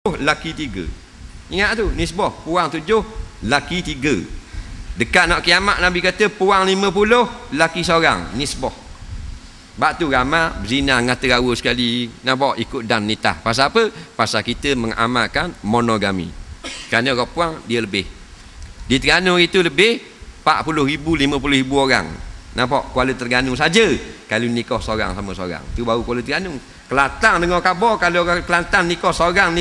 laki 3. Ingat tu, nisbah puang 7, laki 3. Dekat nak kiamat Nabi kata puang 50, laki seorang, nisbah. Sebab tu ramai berzina dengan terawa sekali. Nampak ikut dan nitah. Pasal apa? Pasal kita mengamalkan monogami. Kerana orang puang dia lebih. Di Terengganu itu lebih 40,000, 50,000 orang. Nampak? Kuala Terengganu saja kalau nikah seorang sama seorang. Tu baru Kuala Terengganu. Kelantan dengar khabar kalau orang Kelantan nikah seorang,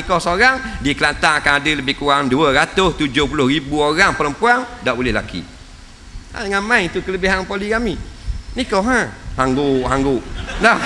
di Kelantan akan ada lebih kurang 270,000 orang perempuan tak boleh laki. Dengan main tu kelebihan poligami. Nikah hangguk. Dah.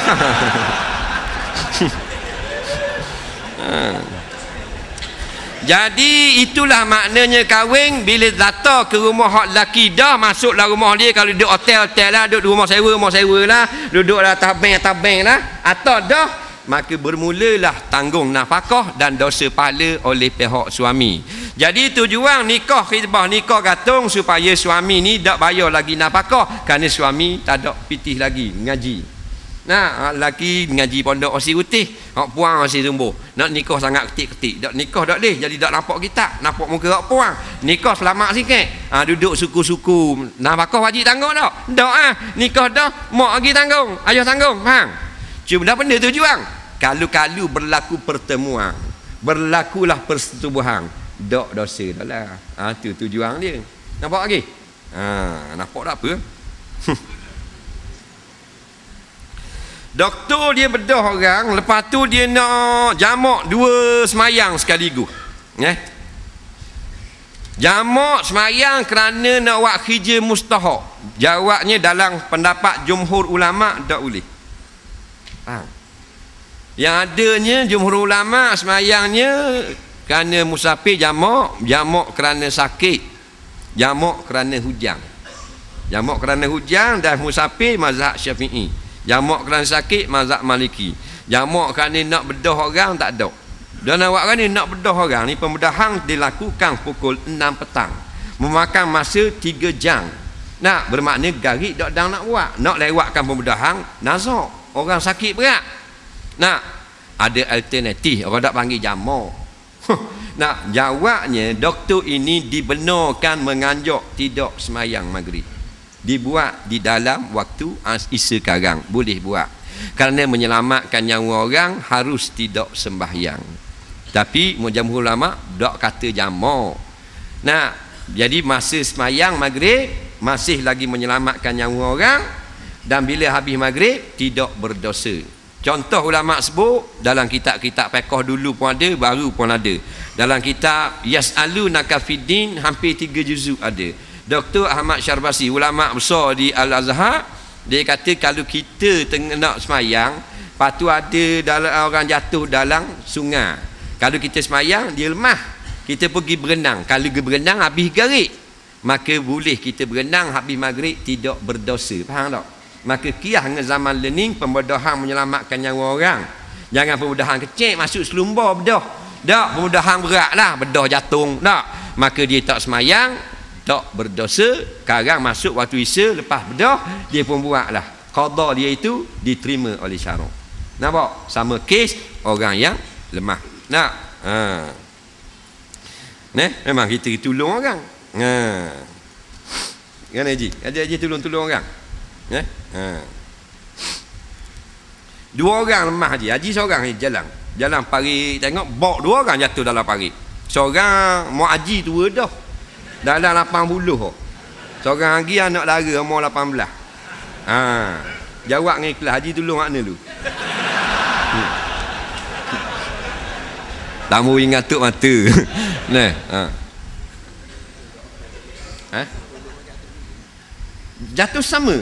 Jadi itulah maknanya kahwin bila datang ke rumah hak lelaki dah masuklah rumah dia. Kalau duduk hotel lah, duduk rumah sewa lah, duduklah tabeng lah, atau dah maka bermulalah tanggung nafkah dan dosa pahala oleh pihak suami. Jadi tujuan nikah khidbah, nikah gantung supaya suami ni tak bayar lagi nafkah kerana suami tak ada pitih lagi ngaji. Nah, lelaki ngaji pondok Osir Putih, hak puang Osir Sumbuh. Nak nikah sangat ketik-ketik. Tak nikah tak boleh. Jadi tak nampak kita, nampak muka hak puang. Nikah selamat sikit. Duduk suku-suku. Nafkah wajib tanggung tak? Tak nikah dah, mak lagi tanggung, ayah tanggung. Faham? Cuma dah benda tujuan. Kalau-kalau berlaku pertemuan, berlakulah persetubuhan, tak dosa dah lah. Tu tujuan dia. Nampak lagi? Nampak tak apa? Doktor dia bedah orang, lepas tu dia nak jamak 2 semayang sekaligus. Jamak semayang kerana nak buat khijir mustahak. Jawabnya dalam pendapat jumhur ulama tak boleh. Yang adanya jumhur ulama semayangnya kerana musafir jamak kerana sakit, jamak kerana hujang. Jamak kerana hujang dan musafir mazhab Syafi'i. Jamak kerana sakit mazhab Maliki. Jamak kerana nak bedah orang tak ada. Dan awak kan ni nak bedah orang ni, pembedahan dilakukan pukul 6 petang. Memakan masa 3 jam. Nak bermakna garik tak dang nak buat. Nak lewatkan pembedahan nazak. Orang sakit berat. Nak ada alternatif, orang tak panggil jamak. Nak jawabnya doktor ini dibenarkan menganjak tidak semayang maghrib. Dibuat di dalam waktu Isya sekarang boleh buat kerana menyelamatkan nyawa orang harus tidak sembahyang. Tapi jumhur ulama tak kata jamak. Nah, jadi masa semayang maghrib masih lagi menyelamatkan nyawa orang, dan bila habis maghrib tidak berdosa. Contoh ulama sebut dalam kitab-kitab fiqh dulu pun ada, baru pun ada. Dalam kitab Yas'alunaka Fiddin hampir 3 juzuk ada. Dr. Ahmad Syarbasi, ulama besar di Al-Azhar, dia kata kalau kita tengah nak semayang, lepas tu ada orang jatuh dalam sungai. Kalau kita semayang, dia lemah, kita pergi berenang. Kalau pergi berenang habis garik, maka boleh kita berenang habis maghrib, tidak berdosa. Faham tak? Maka kiyah dengan zaman learning, pembedahan menyelamatkan nyawa orang. Jangan pembedahan kecil masuk selumbar bedah. Tak, pembedahan berat lah, bedah jantung. Tak, maka dia tak semayang, tak berdosa. Sekarang masuk waktu Isya, lepas bedah dia pun buat lah. Qada dia itu diterima oleh syarak. Nampak? Sama kes orang yang lemah. Nak? Memang kita tolong orang. Kan Haji? Haji tolong orang. 2 orang lemah Haji seorang jalan parit, tengok bawa 2 orang jatuh dalam parit. Seorang mak haji tua dah dalam 80. Seorang lagi anak dara umur 18. Jawab dengan ikhlas, haji tolong makna lu. Tamu ingat tuk mata. Jatuh sama.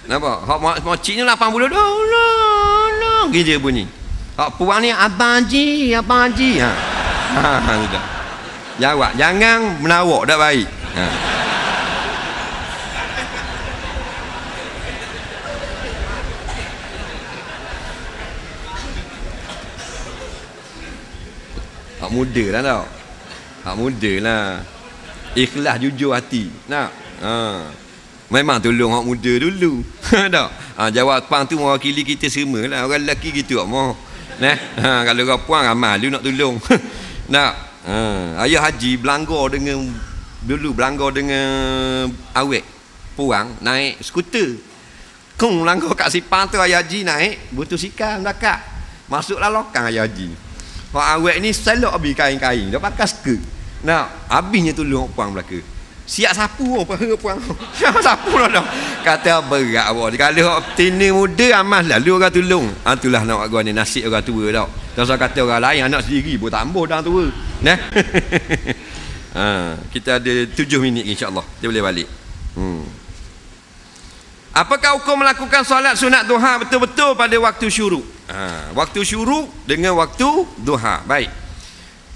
Nampak? Hak mociknya 80 dah. Gila bunyi. Hak puang ni abang haji. Sudah. Jawab, jangan menawak, tak baik. Hak muda lah tau. Hak muda lah. Ikhlas jujur hati. Nak? Memang tolong orang muda dulu. Tak? Jawapan tu mewakili kita semua lah. Orang lelaki gitu tak mau. Kalau orang puan ramai lu nak tolong. Nak. Ayah haji belanggar dengan awet. Puang naik skuter. Kung langgar kat sipang tu ayah haji naik, butuh sikam dekat. Masuklah lokang ayah haji. Orang awet ni selok habis kain-kain, dah pakai skirt. Nak, habisnya tolong puang belaka. Siap sapu puang. Siap sapu dah. Kata berat awak. Kalau tina muda amal lah lu orang tolong. Itulah nak gua ni nasib orang tua tau. Tak usah kata orang lain anak sendiri pun tambah dah tua. Nah. Kita ada 7 minit insya-Allah. Dia boleh balik. Apakah hukum melakukan solat sunat duha betul-betul pada waktu syuruk? Waktu syuruk dengan waktu duha. Baik.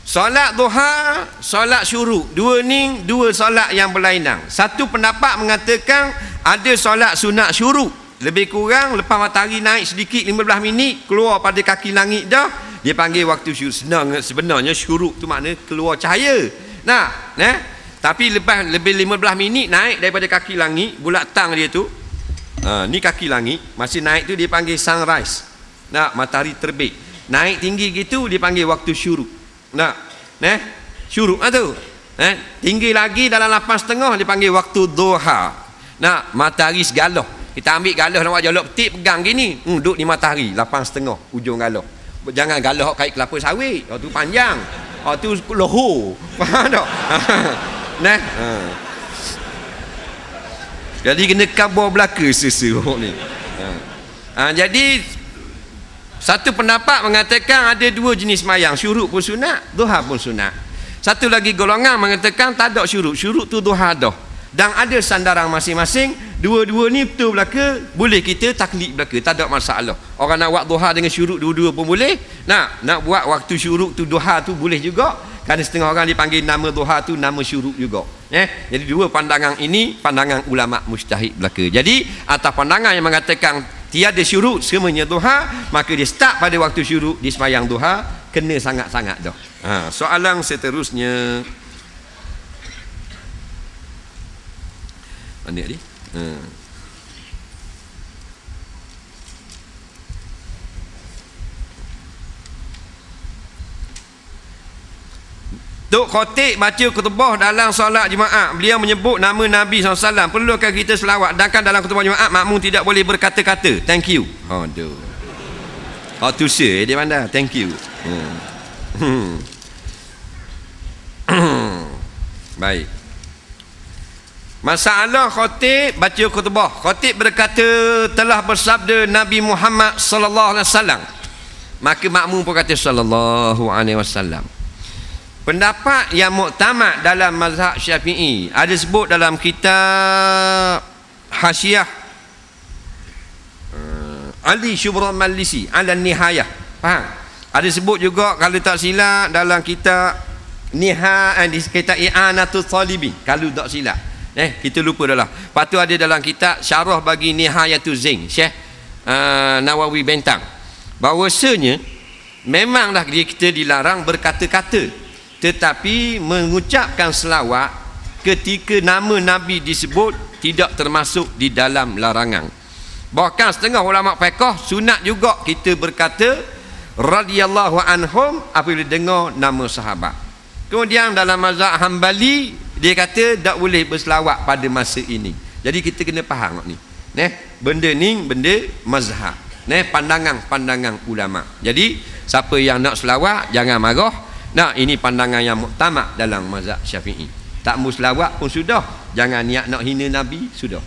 Solat duha, solat syuruk. Dua solat yang berlainan. Satu pendapat mengatakan ada solat sunat syuruk. Lebih kurang lepas matahari naik sedikit 15 minit keluar pada kaki langit dah, dia panggil waktu syuruk. Sebenarnya syuruk tu makna keluar cahaya. Tapi lepas lebih 15 minit naik daripada kaki langit, bulat tang dia tu. Ni kaki langit masih naik tu dia panggil sunrise. Matahari terbit. Naik tinggi gitu dia panggil waktu syuruk. Syuruk tu. Tinggi lagi dalam 8.30 dia panggil waktu duha. Matahari segaloh. Kita ambil galoh nak buat jolok petik pegang gini. Duduk di matahari 8.30 ujung galoh. Jangan galoh kait kelapa sawit. Tu panjang. Tu lohor. Faham tak? Jadi kena kabar belaka sesuatu ni. Jadi satu pendapat mengatakan ada 2 jenis sembahyang, syuruk pun sunat, duha pun sunat. Satu lagi golongan mengatakan tak ada syuruk, syuruk tu duha dah. Dan ada sandaran masing-masing, dua-dua ni betul belaka, boleh kita taklid belaka, tak ada masalah. Orang nak buat duha dengan syuruk dua-dua pun boleh. Nak buat waktu syuruk tu duha tu boleh juga. Kerana setengah orang dipanggil nama duha tu nama syuruk juga. Jadi 2 pandangan ini pandangan ulama mujtahid belaka. Jadi atas pandangan yang mengatakan tiada syuruk semuanya duha, maka dia start pada waktu syuruk di sembahyang duha, kena sangat-sangat dah. Soalan seterusnya. Mana dia? Tok Khatib baca khutbah dalam solat Jumaat. Beliau menyebut nama Nabi SAW. Perlukah kita selawat? Sedangkan dalam khutbah Jumaat makmum tidak boleh berkata-kata. Thank you. Aduh. Tu sir dia pandai. Thank you. Baik. Masalah Khatib baca khutbah. Khatib berkata telah bersabda Nabi Muhammad sallallahu alaihi wasallam. Maka makmum pun kata sallallahu alaihi wasallam. Pendapat yang muktamad dalam mazhab Syafi'i ada sebut dalam kitab Hasyiah Ali Syubran Malisi ala Nihayah. Faham? Ada sebut juga kalau tak silap dalam kitab kitab I'anatul Talibin kalau tak silap. Kita lupa dah lah. Lepas tu ada dalam kitab Syarah bagi Nihayatul Zain Syekh Nawawi Bentang. Bahawasanya memanglah kita dilarang berkata-kata, tetapi mengucapkan selawat ketika nama Nabi disebut tidak termasuk di dalam larangan. Bahkan setengah ulama fiqh sunat juga kita berkata radhiyallahu anhum apabila dengar nama sahabat. Kemudian dalam mazhab Hambali dia kata tak boleh berselawat pada masa ini. Jadi kita kena faham ni. Benda ni benda mazhab. Pandangan-pandangan ulama. Jadi siapa yang nak selawat jangan marah. Ini pandangan yang muktamad dalam mazhab Syafi'i. Tak mau selawat pun sudah, jangan niat nak hina Nabi sudah.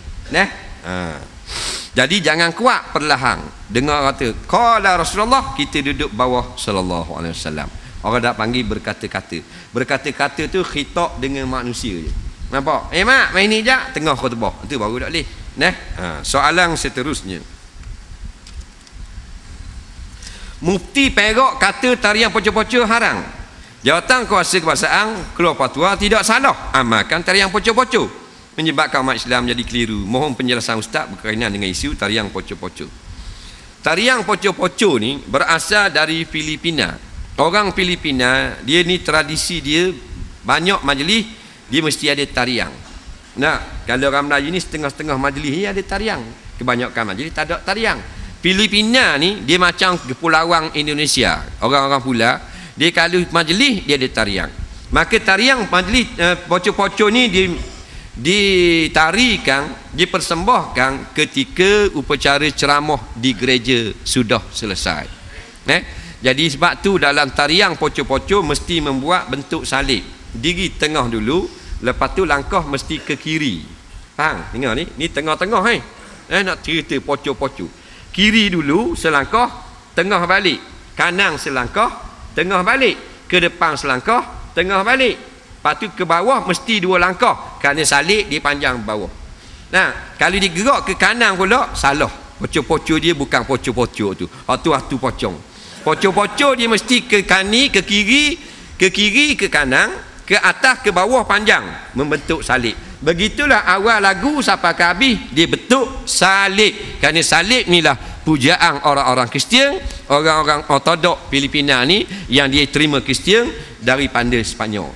Jadi jangan kuat perlahan. Dengar kata qala Rasulullah, kita duduk bawah sallallahu alaihi wasallam. Orang dak panggil berkata-kata. Berkata-kata tu khitab dengan manusia je. Nampak? Mak, main ni jak tengah khutbah. Itu baru tak boleh. Soalan seterusnya. Mufti Perak kata tarian pocong-pocong haram. Jawatan kuasa kebangsaan keluar fatwa tidak salah amalkan tarian pocong-pocong, menyebabkan umat Islam jadi keliru. Mohon penjelasan ustaz berkaitan dengan isu tarian pocong-pocong. Tarian pocong-pocong ni berasal dari Filipina. Orang Filipina dia ni tradisi dia banyak majlis dia mesti ada tarian. Nah, kalau orang Melayu ni setengah-setengah majlis ni ada tarian. Kebanyakan majlis tak ada tarian. Filipina ni dia macam kepulauan Indonesia. Orang-orang pula dia kalau majlis dia ada tarian. Maka tarian majlis poco-poco ni ditarikan, dipersembahkan ketika upacara ceramah di gereja sudah selesai. Jadi sebab tu dalam tarian poco-poco mesti membuat bentuk salib. Diri tengah dulu, lepas tu langkah mesti ke kiri. Faham? Dengar ni, ni tengah-tengah nak cerita poco-poco. Kiri dulu selangkah, tengah balik. Kanan selangkah, tengah balik. Ke depan selangkah, tengah balik. Lepas tu ke bawah mesti 2 langkah. Kerana salib dia panjang bawah. Nah, kalau dia gerak ke kanan pula, salah. Poco-poco dia bukan poco-poco tu. Waktu pocong. Poco-poco dia mesti ke kani, ke kiri, ke kanan, ke atas, ke bawah panjang. Membentuk salib. Begitulah awal lagu sampai ke habis dia bentuk salib. Kerana salib inilah pujaan orang-orang Kristian, orang-orang Ortodok Filipina ni yang dia terima Kristian daripada Sepanyol.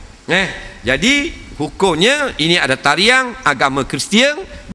Jadi hukumnya ini ada tarian agama Kristian